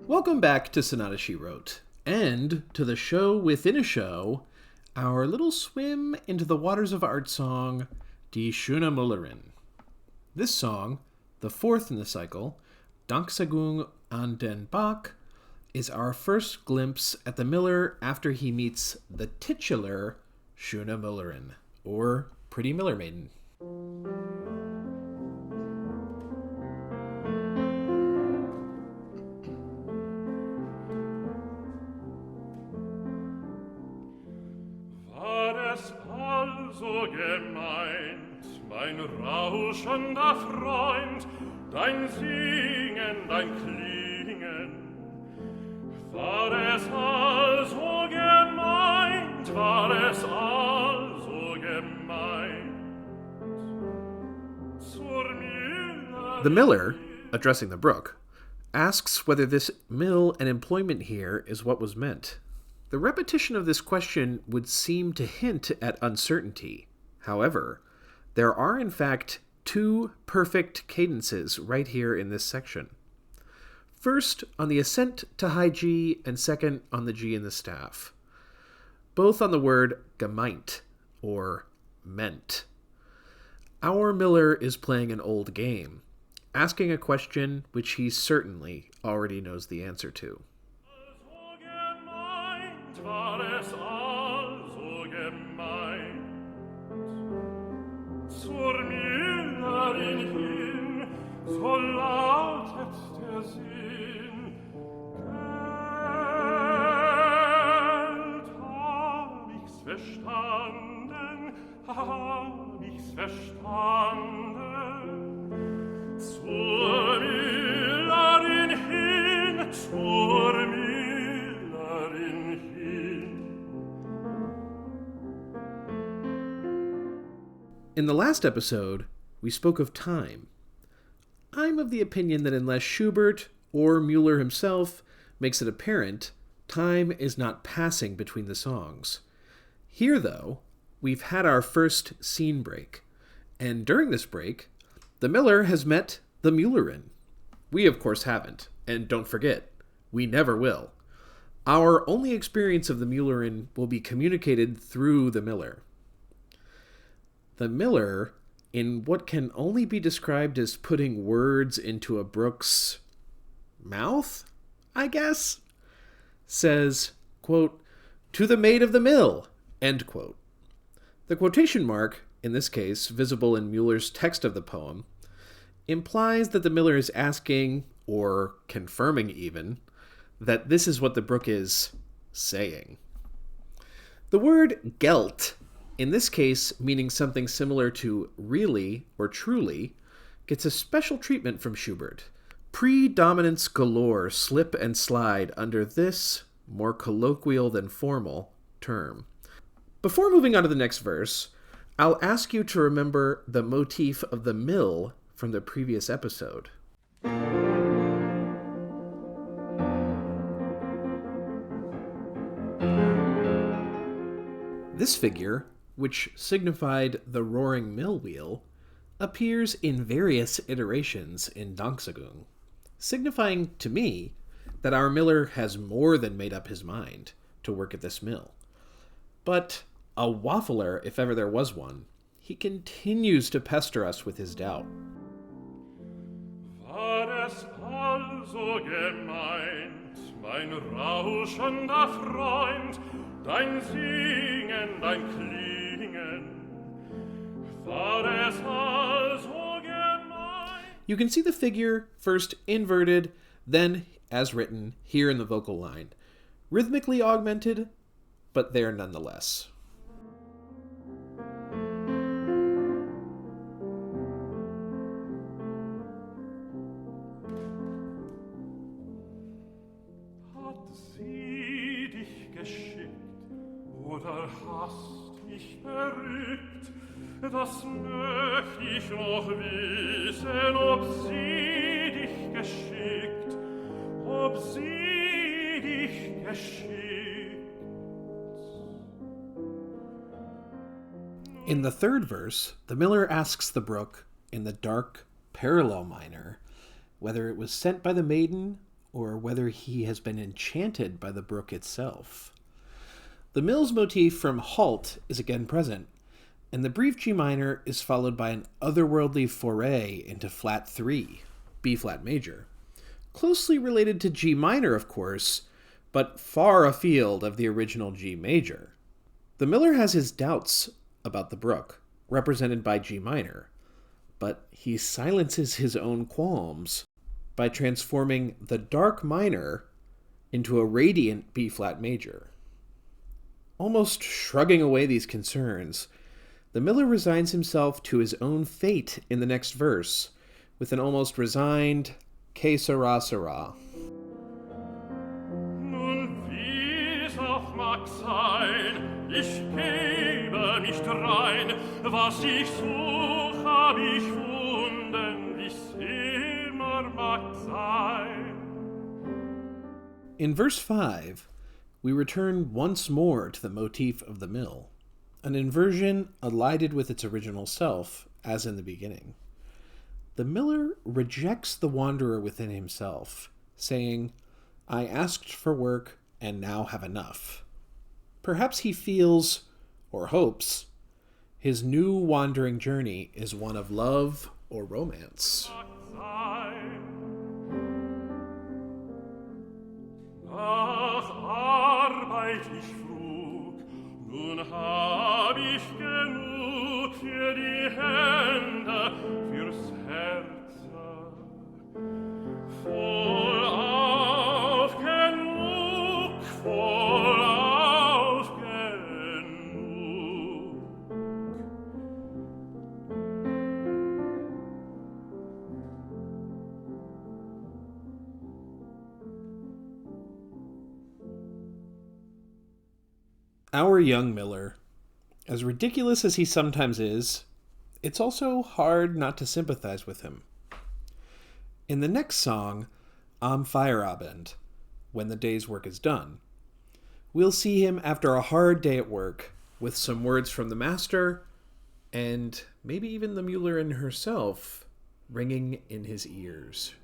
Welcome back to Sonata She Wrote, and to the show within a show, our little swim into the waters of art song, Die schöne Müllerin. This song, the fourth in the cycle, Danksegung an den Bach, is our first glimpse at the miller after he meets the titular schöne Müllerin, or Pretty Miller Maiden. So gemeint, mein rauschender Freund, dein Singen, dein Klingen. War es also gemeint, war es also gemeint. The miller, addressing the brook, asks whether this mill and employment here is what was meant. The repetition of this question would seem to hint at uncertainty. However, there are in fact two perfect cadences right here in this section. First on the ascent to high G, and second on the G in the staff. Both on the word gemeint, or meant. Our miller is playing an old game, asking a question which he certainly already knows the answer to. War es also gemeint, zur Müllerin hin, so lautet der Sinn. Geld hab ich's verstanden, hab ich's verstanden, zur Müllerin hin, zur Müllerin hin. In the last episode, we spoke of time. I'm of the opinion that unless Schubert or Müller himself makes it apparent, time is not passing between the songs. Here, though, we've had our first scene break, and during this break, the miller has met the Müllerin. We, of course, haven't, and don't forget, we never will. Our only experience of the Müllerin will be communicated through the miller. The miller, in what can only be described as putting words into a brook's mouth, I guess, says, quote, "To the maid of the mill," end quote. The quotation mark, in this case visible in Müller's text of the poem, implies that the miller is asking, or confirming even, that this is what the brook is saying. The word Gelt, in this case meaning something similar to really or truly, gets a special treatment from Schubert. Predominance galore slip and slide under this, more colloquial than formal, term. Before moving on to the next verse, I'll ask you to remember the motif of the mill from the previous episode. This figure, which signified the roaring mill wheel, appears in various iterations in Danksegung, signifying to me that our miller has more than made up his mind to work at this mill. But a waffler, if ever there was one, he continues to pester us with his doubt. War es also gemeint, mein rauschender Freund, dein Singen, dein Klingen. War es also gemeint? You can see the figure first inverted, then, as written, here in the vocal line. Rhythmically augmented, but there nonetheless. Hat sie dich geschickt, oder hast mich berückt? Das möcht ich noch wissen, ob sie dich geschickt, ob sie dich geschickt. In the third verse, the miller asks the brook, in the dark parallel minor, whether it was sent by the maiden or whether he has been enchanted by the brook itself. The Mills motif from Halt is again present, and the brief G minor is followed by an otherworldly foray into flat 3, B flat major. Closely related to G minor, of course, but far afield of the original G major. The Miller has his doubts about the brook, represented by G minor, but he silences his own qualms by transforming the dark minor into a radiant B flat major. Almost shrugging away these concerns, the Miller resigns himself to his own fate in the next verse, with an almost resigned "Que sera, sera." Nun wie es auch mag sein, ich gebe nicht rein, was ich such, hab ich funden, wie's immer mag sein. In verse 5, we return once more to the motif of the mill, an inversion allied with its original self, as in the beginning. The miller rejects the wanderer within himself, saying, "I asked for work and now have enough." Perhaps he feels, or hopes, his new wandering journey is one of love or romance. Nach Arbeit ich frug, nun hab ich genug für die Hände, fürs Herz. Vollauf genug, vollauf genug. Our young Miller, as ridiculous as he sometimes is, it's also hard not to sympathize with him. In the next song, Am Feierabend, When the Day's Work is Done, we'll see him after a hard day at work with some words from the master and maybe even the Müllerin herself ringing in his ears.